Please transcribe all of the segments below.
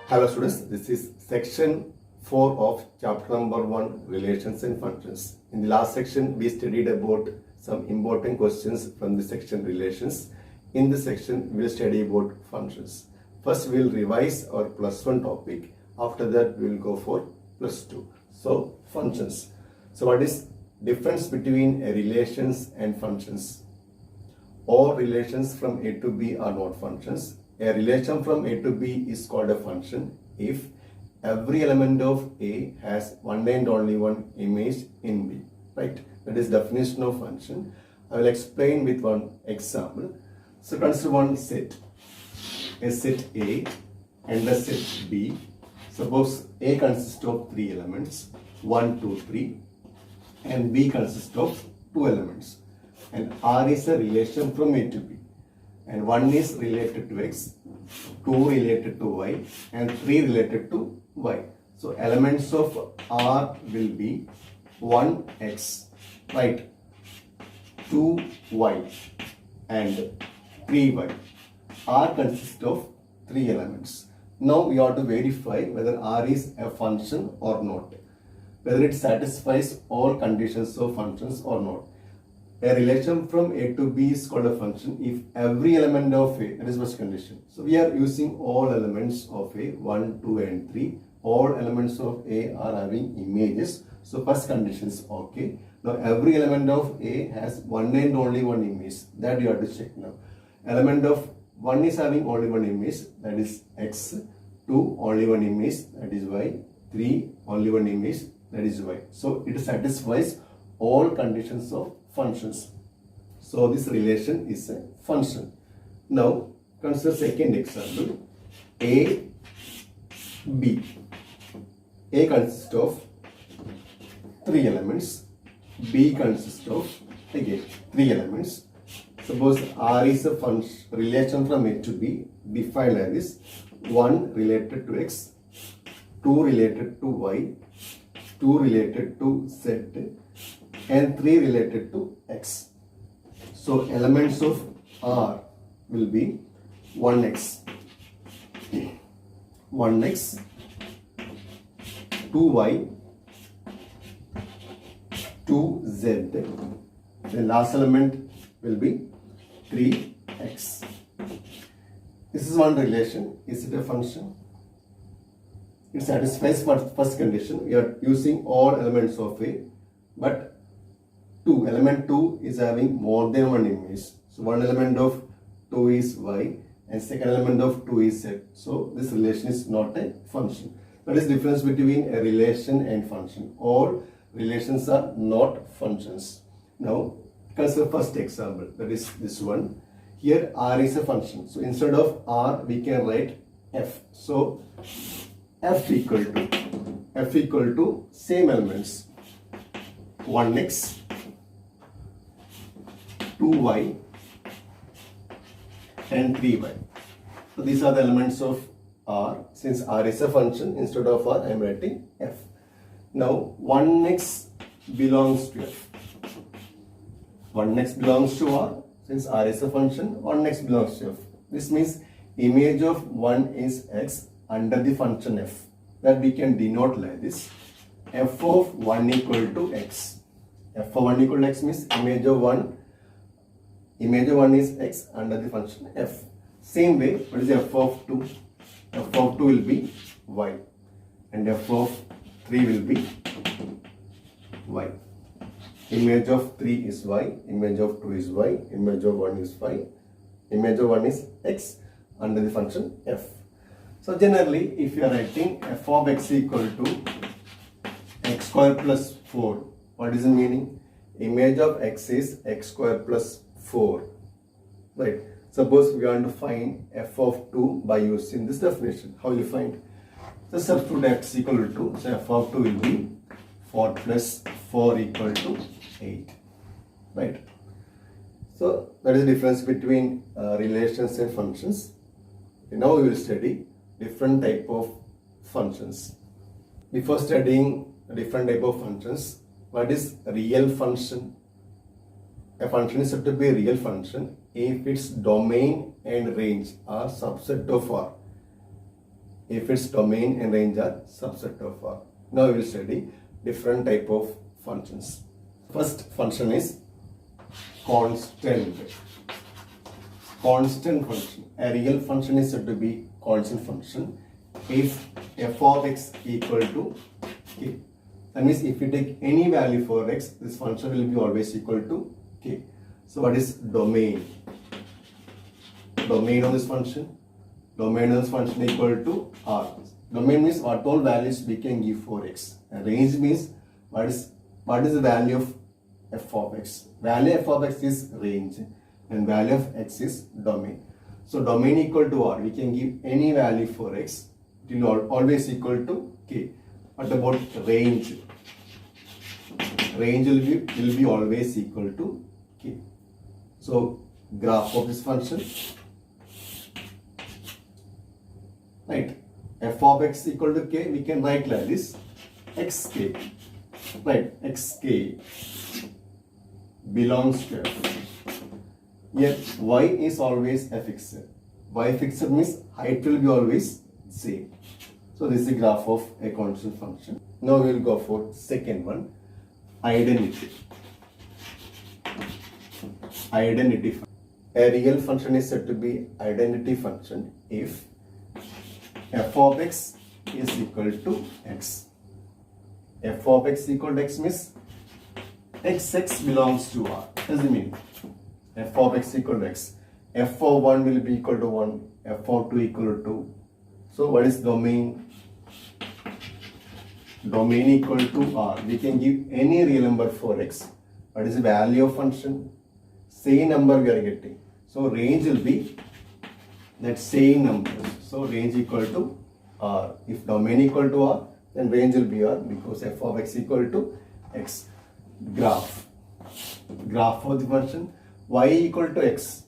Hello students, this is section 4 of chapter number 1, relations and functions. In the last section, we studied about some important questions from the section relations. In this section, we will study about functions. First, we will revise our plus 1 topic. After that, we will go for plus 2. So, functions. So, what is difference between relations and functions? All relations from A to B are not functions. A relation from A to B is called a function if every element of A has one and only one image in B. Right? That is definition of function. I will explain with one example. So consider one set. A set A and a set B. Suppose A consists of 3 elements, 1, 2, 3, and B consists of 2 elements. And R is a relation from A to B. And 1 is related to X, 2 related to Y, and 3 related to Y. So elements of R will be 1X, right, 2Y, and 3Y. R consists of 3 elements. Now we have to verify whether R is a function or not, whether it satisfies all conditions of functions or not. A relation from A to B is called a function if every element of A, that is first condition. So we are using all elements of A, 1, 2 and 3. All elements of A are having images. So first condition is okay. Now every element of A has one and only one image. That you have to check now. Element of 1 is having only one image, that is X. 2 only one image, that is Y. 3 only one image, that is Y. So it satisfies all conditions of functions. So this relation is a function. Now consider second example. A, B. A consists of 3 elements. B consists of again 3 elements. Suppose R is a function relation from A to B defined like this: 1 related to X, 2 related to Y, 2 related to Z, and 3 related to X. So elements of R will be 1X, 1X, 2Y, 2Z. The last element will be 3X. This is one relation. Is it a function? It satisfies first condition. We are using all elements of A, but element 2 is having more than one image. So one element of 2 is Y and second element of 2 is Z. So this relation is not a function. That is the difference between a relation and function. All relations are not functions. Now consider first example, that is this one. Here R is a function. So instead of R we can write F. So F equal to same elements, 1X, 2Y and 3Y. So these are the elements of R. Since R is a function, instead of R I am writing F. Now 1X belongs to F. 1X belongs to R. Since R is a function, 1X belongs to F. This means image of 1 is X under the function F. That we can denote like this: F of 1 equal to X. F of 1 equal to X means image of 1 is X under the function F. Same way, what is F of 2? F of 2 will be Y, and F of 3 will be Y. Image of 3 is Y, image of 2 is Y, image of 1 is Y, image of 1 is X under the function F. So generally, if you are writing F of X equal to X square plus 4, what is the meaning? Image of X is X square plus 4, right? Suppose we want to find F of 2 by using this definition. How will you find? So substitute X equal to 2. So F of 2 will be 4 plus 4 equal to 8, right? So that is the difference between relations and functions. Now we will study different type of functions. Before studying different type of functions, what is a real function? A function is said to be a real function if its domain and range are subset of R. if its domain and range are subset of R. Now we will study different type of functions. First function is constant. Constant function. A real function is said to be constant function if f of x equal to k. That means if you take any value for x, this function will be always equal to k. So what is domain? Domain of this function? Domain of this function equal to R. Domain means what all values we can give for x. And range means what is the value of f of x? Value f of x is range and value of x is domain. So domain equal to R, we can give any value for x. It will always equal to k. What about range? Range will be always equal to k. So graph of this function, right? F of x equal to k, we can write like this, xk, right? Xk belongs to f. Yet y is always a fixed. Y fixed means height will be always same. So this is the graph of a constant function. Now we will go for second one, identity. Identity function. A real function is said to be identity function if f of x is equal to x. F of x equal to x means xx belongs to R. What does it mean? F of x equal to x. F of 1 will be equal to 1. F of 2 equal to 2. So what is domain? Domain equal to R. We can give any real number for x. What is the value of function? Same number we are getting. So range will be that same number. So range equal to R. If domain equal to R, then range will be R because f of x equal to x. Graph. Graph of the function. Y equal to x.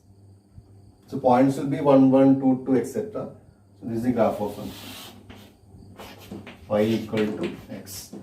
So points will be 1, 1, 2, 2, etc. So this is the graph of function. Y equal to x.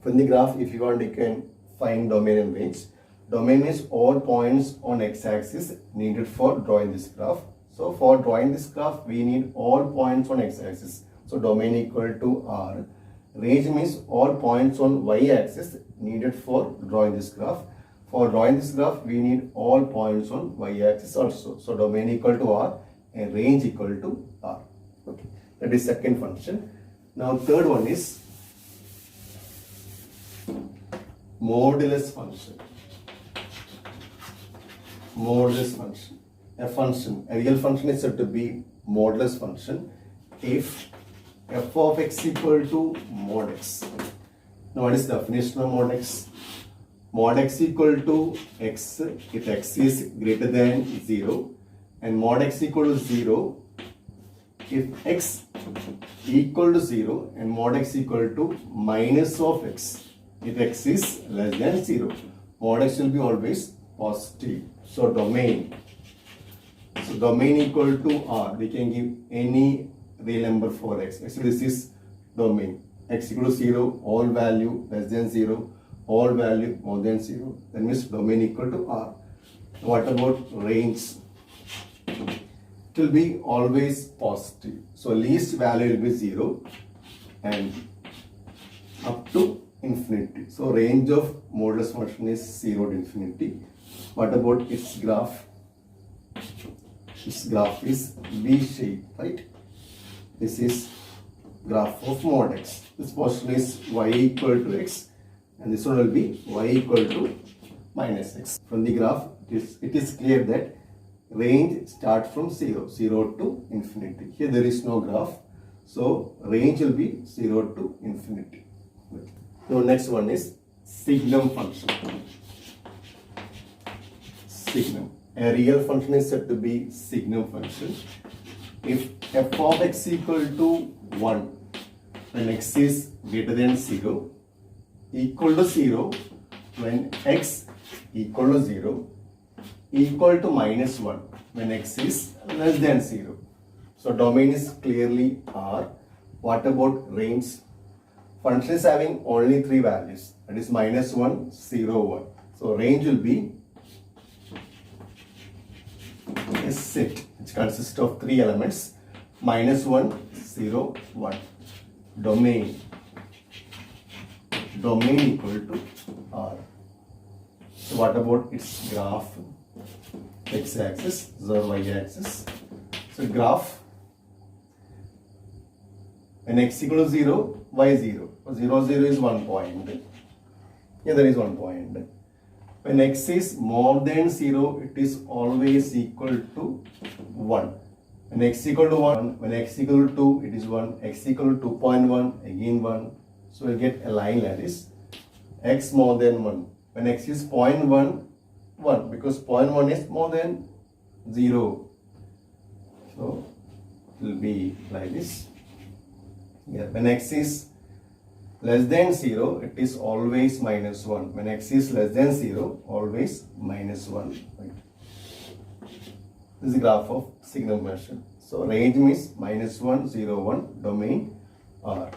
From the graph, if you want, you can find domain and range. Domain is all points on x-axis needed for drawing this graph. So for drawing this graph, we need all points on x-axis. So domain equal to R. Range means all points on y-axis needed for drawing this graph. For drawing this graph, we need all points on y-axis also. So domain equal to R and range equal to R. Okay, that is second function. Now third one is modulus function. Modulus function. A real function is said to be modulus function if f of x equal to mod x. Now what is the definition of mod x? Mod x equal to x if x is greater than 0 and mod x equal to 0 if x equal to 0 and mod x equal to minus of x if x is less than 0. Mod x will be always positive. So domain equal to R, we can give any real number for x. So this is domain. X equal to 0, all value less than 0, all value more than 0. That means domain equal to R. What about range? It will be always positive. So least value will be 0 and up to infinity. So range of modulus function is 0 to infinity. What about its graph? Its graph is V-shaped, right? This is graph of mod x. This portion is y equal to x and this one will be y equal to minus x. From the graph, it is clear that range starts from 0 to infinity. Here there is no graph. So range will be 0 to infinity. Now next one is signum function. Signum. A real function is said to be signum function if f of x equal to 1 when x is greater than 0, equal to 0 when x equal to 0, equal to minus 1 when x is less than 0. So domain is clearly R. What about range? Function is having only 3 values, that is minus 1, 0, 1. So range will be a set which consists of 3 elements, minus 1, 0, 1. Domain equal to R. So what about its graph? X-axis, or y-axis. So graph, when x equal to 0, y 0. 0, 0 is 1 point. Here there is 1 point. When x is more than 0, it is always equal to 1. When x equal to 1, when x equal to 2, it is 1. X equal to 2.1, again 1. So we get a line like this. X more than 1. When x is 0.1, 1. Because 0.1 is more than 0. So it will be like this. Yeah. When x is less than 0, it is always minus 1. When x is less than 0, always minus 1. Right. This is the graph of signal function. So range means -1, 0, 1, domain R.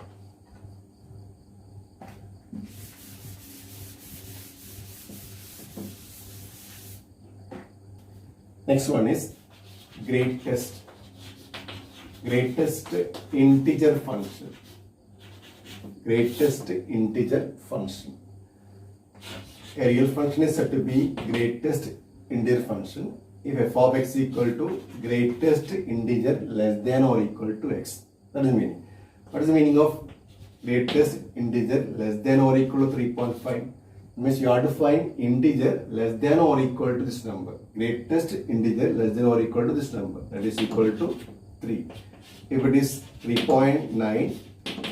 Next one is greatest integer function. Greatest integer function. A real function is said to be greatest integer function if f of x equal to greatest integer less than or equal to x. That is the meaning. What is the meaning of greatest integer less than or equal to 3.5? Means you have to find integer less than or equal to this number. Greatest integer less than or equal to this number. That is equal to 3. If it is 3.9,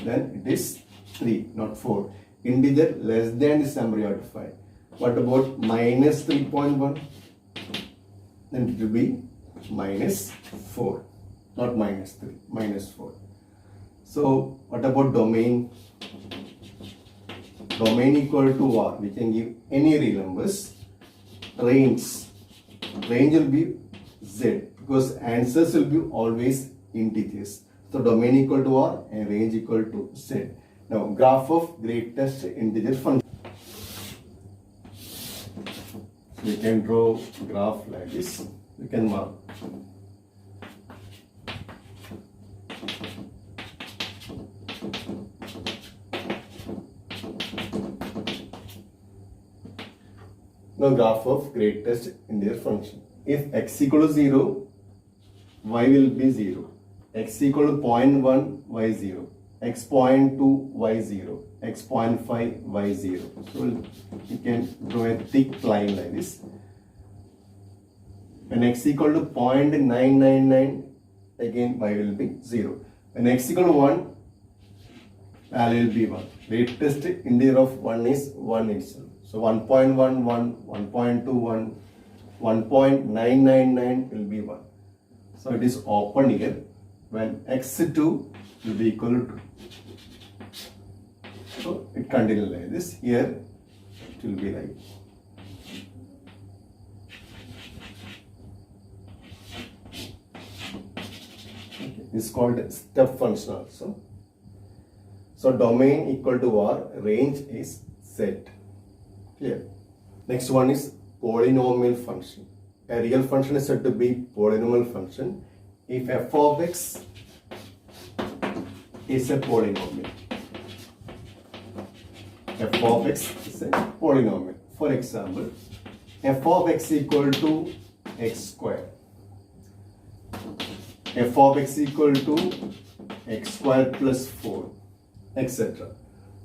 then it is 3, not 4. Integer less than this number you have to find. What about minus 3.1? Then it will be minus 4, not minus 3, minus 4. So what about domain? Domain equal to R. We can give any real numbers. Range will be Z because answers will be always integers. So domain equal to R and range equal to Z. Now graph of greatest integer function. So we can draw graph like this. We can mark. Now graph of greatest integer function. If x equal to 0, y will be 0. X equal to 0.1, y 0. X 0.2, y 0. X 0.5, y 0. So you can draw a thick line like this. When x equal to 0.999, again y will be 0. When x equal to 1, value will be 1. Greatest integer of 1 is 1 itself. So 1.11, 1.21, 1.999 will be 1. So it is open here. When x2 will be equal to 2. So it continues like this. Here it will be like this is called step function also. So domain equal to R, range is Z. Clear. Next one is polynomial function. A real function is said to be polynomial function if f of x is a polynomial. F of x is a polynomial. For example, f of x equal to x square. F of x equal to x square plus 4, etc.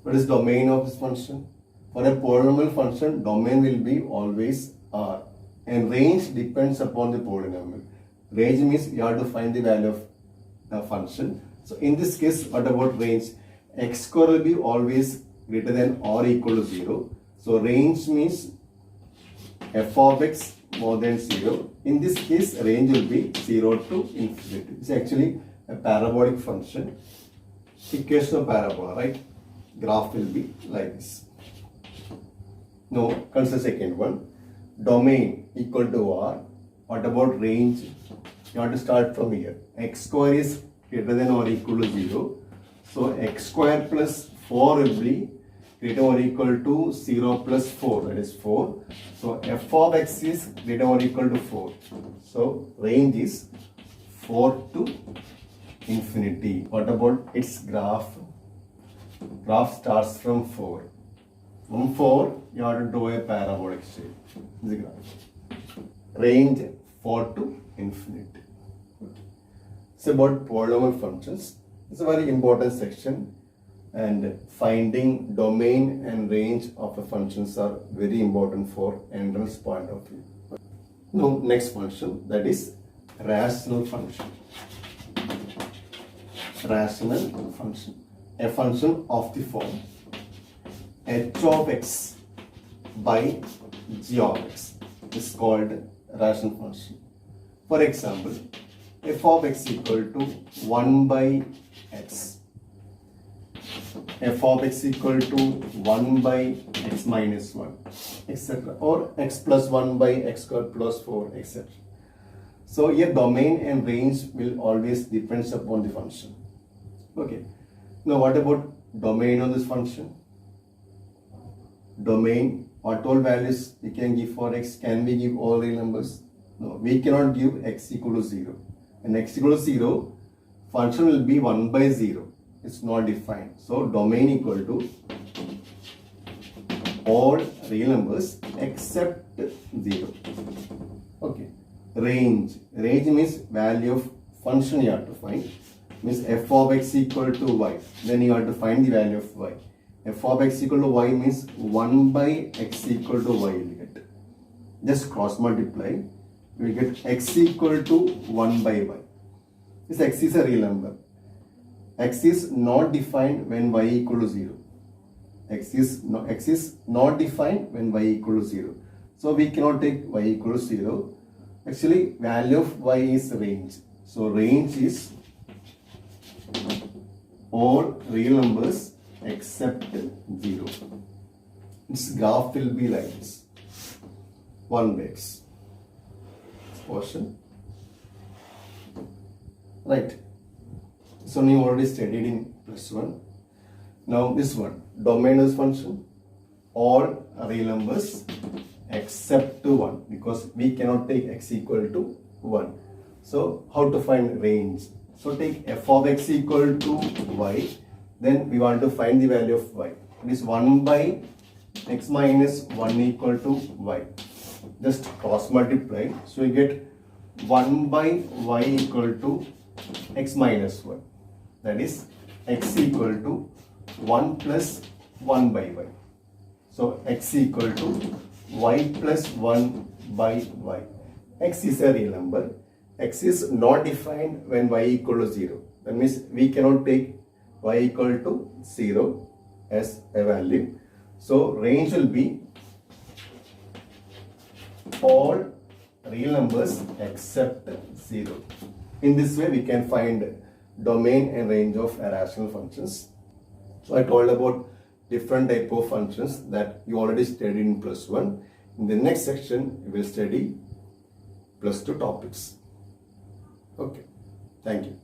What is domain of this function? For a polynomial function, domain will be always R and range depends upon the polynomial. Range means you have to find the value of the function. So in this case, what about range? X square will be always greater than or equal to 0. So range means f of x more than 0. In this case, range will be 0 to infinity. It's actually a parabolic function. Equation of parabola, right? Graph will be like this. Now, consider second one. Domain equal to R. What about range? You have to start from here. X square is greater than or equal to 0. So, x square plus 4 will be greater or equal to 0 plus 4. That is 4. So, f of x is greater or equal to 4. So, range is 4 to infinity. What about its graph? Graph starts from 4. From 4, you have to draw a parabolic shape. This is graph. Range 4 to infinity. It's about polynomial functions. It's a very important section, and finding domain and range of the functions are very important for entrance point of view. Now, next function, that is rational function. Rational function. A function of the form h of x by g of x is called rational function. For example, f of x equal to 1 by x. F of x equal to 1 by x minus 1, etc. Or x plus 1 by x squared plus 4, etc. So here domain and range will always depends upon the function. Okay. Now what about domain of this function? Domain, what all values we can give for x? Can we give all real numbers? No, we cannot give x equal to 0. When x equal to 0, function will be 1 by 0. It's not defined. So domain equal to all real numbers except 0. Okay. Range. Range means value of function you have to find. Means f of x equal to y. Then you have to find the value of y. F of x equal to y means 1 by x equal to y will get. Just cross multiply. You will get x equal to 1 by y. This x is a real number. X is not defined when y equal to 0. X is not defined when y equal to 0. So we cannot take y equal to 0. Actually, value of y is range. So range is all real numbers except 0. Its graph will be like this. 1 by x. Portion. Right. So you already studied in +1. Now this one, domain of this function, all real numbers except 1, because we cannot take x equal to 1. So how to find range? So take f of x equal to y, then we want to find the value of y. It is 1 by x minus 1 equal to y. Just cross multiply. So you get 1 by y equal to x minus 1. That is x equal to 1 plus 1 by y. So x equal to y plus 1 by y. X is a real number. X is not defined when y equal to 0. That means we cannot take y equal to 0 as a value. So range will be all real numbers except 0. In this way we can find domain and range of rational functions. So I told about different type of functions that you already studied in +1. In the next section we will study +2 topics. Okay, thank you.